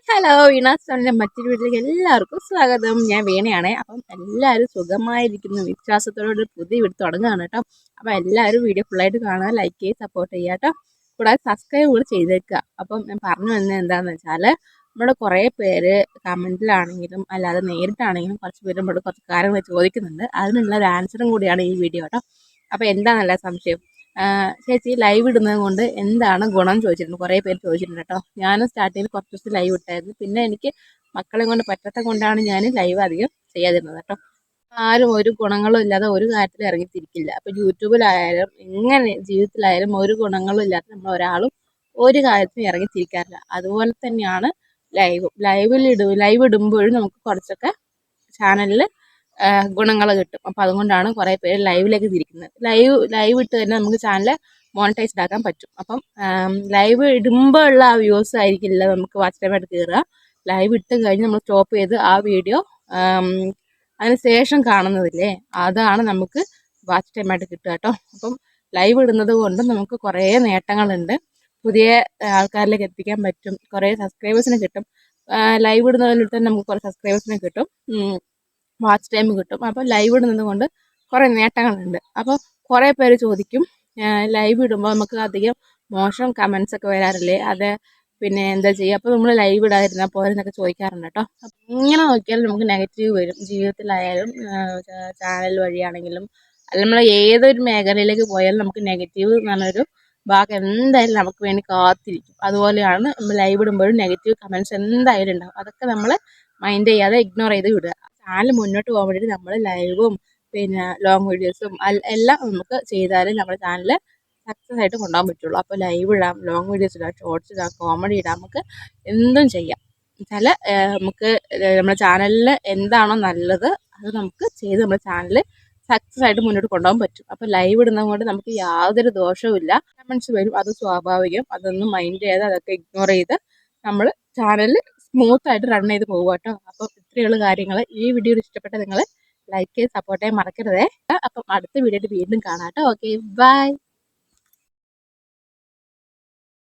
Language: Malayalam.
ഹലോ വീണാസ്റ്റോണിൻ്റെ മറ്റൊരു വീട്ടിലേക്ക് എല്ലാവർക്കും സ്വാഗതം. ഞാൻ വീണയാണേ. അപ്പം എല്ലാവരും സുഖമായിരിക്കുന്നു വിശ്വാസത്തോടെ പുതിയ വീട് തുടങ്ങുകയാണ് കേട്ടോ. അപ്പം എല്ലാവരും വീഡിയോ ഫുള്ളായിട്ട് കാണുക, ലൈക്ക് ചെയ്ത് സപ്പോർട്ട് ചെയ്യുക കേട്ടോ. കൂടാതെ സബ്സ്ക്രൈബ് കൂടി ചെയ്തേക്കുക. അപ്പം ഞാൻ പറഞ്ഞു വന്നത് എന്താണെന്ന് വെച്ചാൽ, നമ്മുടെ കുറേ പേര് കമൻറ്റിലാണെങ്കിലും അല്ലാതെ നേരിട്ടാണെങ്കിലും കുറച്ച് പേര് നമ്മുടെ കുറച്ച് കാര്യങ്ങൾ ചോദിക്കുന്നുണ്ട്. അതിനുള്ള ഒരു ആൻസറും കൂടിയാണ് ഈ വീഡിയോ കേട്ടോ. അപ്പോൾ എന്താണെന്നല്ല സംശയം, ചേച്ചി ലൈവ് ഇടുന്നത് കൊണ്ട് എന്താണ് ഗുണം ചോദിച്ചിട്ടുണ്ട്, കുറേ പേര് ചോദിച്ചിട്ടുണ്ട് കേട്ടോ. ഞാനും സ്റ്റാർട്ടിങ്ങിൽ കുറച്ച് ദിവസം ലൈവ് ഇട്ടായിരുന്നു. പിന്നെ എനിക്ക് മക്കളെ കൊണ്ട് പറ്റാത്ത കൊണ്ടാണ് ഞാൻ ലൈവ് അധികം ചെയ്യാതിരുന്നത് കേട്ടോ. ആരും ഒരു ഗുണങ്ങളും ഇല്ലാതെ ഒരു കാര്യത്തിൽ ഇറങ്ങിത്തിരിക്കില്ല. അപ്പോൾ യൂട്യൂബിലായാലും എങ്ങനെ ജീവിതത്തിലായാലും ഒരു ഗുണങ്ങളും ഇല്ലാതെ നമ്മൾ ഒരാളും ഒരു കാര്യത്തിനും ഇറങ്ങിത്തിരിക്കാറില്ല. അതുപോലെ തന്നെയാണ് ലൈവ് ഇടുമ്പോഴും നമുക്ക് കുറച്ചൊക്കെ ചാനലിൽ ഗുണങ്ങൾ കിട്ടും. അപ്പോൾ അതുകൊണ്ടാണ് കുറേ പേര് ലൈവിലേക്ക് തിരിക്കുന്നത്. ലൈവ് ഇട്ട് തന്നെ നമുക്ക് ചാനൽ മോണിറ്റൈസ്ഡ് ആക്കാൻ പറ്റും. അപ്പം ലൈവ് ഇടുമ്പോൾ ഉള്ള ആ വ്യൂസ് ആയിരിക്കില്ല നമുക്ക് വാച്ച് ടൈമായിട്ട് കയറുക. ലൈവ് ഇട്ട് കഴിഞ്ഞ് നമ്മൾ സ്റ്റോപ്പ് ചെയ്ത് ആ വീഡിയോ അതിന് ശേഷം കാണുന്നതില്ലേ, അതാണ് നമുക്ക് വാച്ച് ടൈമായിട്ട് കിട്ടുക കേട്ടോ. അപ്പം ലൈവ് ഇടുന്നത് കൊണ്ട് നമുക്ക് കുറേ നേട്ടങ്ങളുണ്ട്. പുതിയ ആൾക്കാരിലേക്ക് എത്തിക്കാൻ പറ്റും, കുറേ സബ്സ്ക്രൈബേഴ്സിന് കിട്ടും. ലൈവ് ഇടുന്നതിലൂടെ തന്നെ നമുക്ക് കുറേ സബ്സ്ക്രൈബേഴ്സിനെ കിട്ടും, വാച്ച് ടൈം കിട്ടും. അപ്പോൾ ലൈവ് ഇടുന്നത് കൊണ്ട് കുറേ നേട്ടങ്ങളുണ്ട്. അപ്പോൾ കുറേ പേര് ചോദിക്കും, ലൈവ് ഇടുമ്പോൾ നമുക്ക് അധികം മോശം കമൻസ് ഒക്കെ വരാറില്ലേ, അത് പിന്നെ എന്താ ചെയ്യുക, അപ്പോൾ നമ്മൾ ലൈവ് ഇടാതിരുന്നാൽ പോരെന്നൊക്കെ ചോദിക്കാറുണ്ട് കേട്ടോ. ഇങ്ങനെ നോക്കിയാൽ നമുക്ക് നെഗറ്റീവ് വരും ജീവിതത്തിലായാലും, ചാനൽ വഴിയാണെങ്കിലും, അല്ല നമ്മൾ ഏതൊരു മേഖലയിലേക്ക് പോയാലും നമുക്ക് നെഗറ്റീവ് എന്ന് പറഞ്ഞൊരു ഭാഗം എന്തായാലും നമുക്ക് വേണ്ടി കാത്തിരിക്കും. അതുപോലെയാണ് നമ്മൾ ലൈവ് ഇടുമ്പോഴും നെഗറ്റീവ് കമൻസ് എന്തായാലും ഉണ്ടാകും. അതൊക്കെ നമ്മൾ മൈൻഡ് ചെയ്യാതെ ഇഗ്നോർ ചെയ്ത് വിടുക. ചാനൽ മുന്നോട്ട് പോകാൻ വേണ്ടിയിട്ട് നമ്മൾ ലൈവും പിന്നെ ലോങ് വീഡിയോസും എല്ലാം നമുക്ക് ചെയ്താലും നമ്മുടെ ചാനൽ സക്സസ് ആയിട്ട് കൊണ്ടുപോകാൻ പറ്റുള്ളൂ. അപ്പോൾ ലൈവ് ഇടാം, ലോങ് വീഡിയോസ് ഇടാം, ഷോർട്സ് ഇടാം, കോമഡി ഇടാം, നമുക്ക് എന്തും ചെയ്യാം. വെച്ചാൽ നമുക്ക് നമ്മുടെ ചാനലിൽ എന്താണോ നല്ലത് അത് നമുക്ക് ചെയ്ത് നമ്മുടെ ചാനൽ സക്സസ് ആയിട്ട് മുന്നോട്ട് കൊണ്ടുപോകാൻ പറ്റും. അപ്പോൾ ലൈവ് ഇടുന്നത് കൊണ്ട് നമുക്ക് യാതൊരു ദോഷവും ഇല്ല. കമൻസ് വരും, അത് സ്വാഭാവികം. അതൊന്നും മൈൻഡ് ചെയ്യാതെ അതൊക്കെ ഇഗ്നോർ ചെയ്ത് നമ്മൾ ചാനൽ സ്മൂത്തായിട്ട് റൺ ചെയ്ത് പോകുക കേട്ടോ. അപ്പോൾ ഇത്രയുള്ള കാര്യങ്ങൾ. ഈ വീഡിയോ ഇഷ്ടപ്പെട്ട നിങ്ങൾ ലൈക്ക് ചെയ്ത് സപ്പോർട്ട് ചെയ്യാൻ മറക്കരുതേ. അപ്പം അടുത്ത വീഡിയോയിൽ വീണ്ടും കാണാം കേട്ടോ. Okay, by.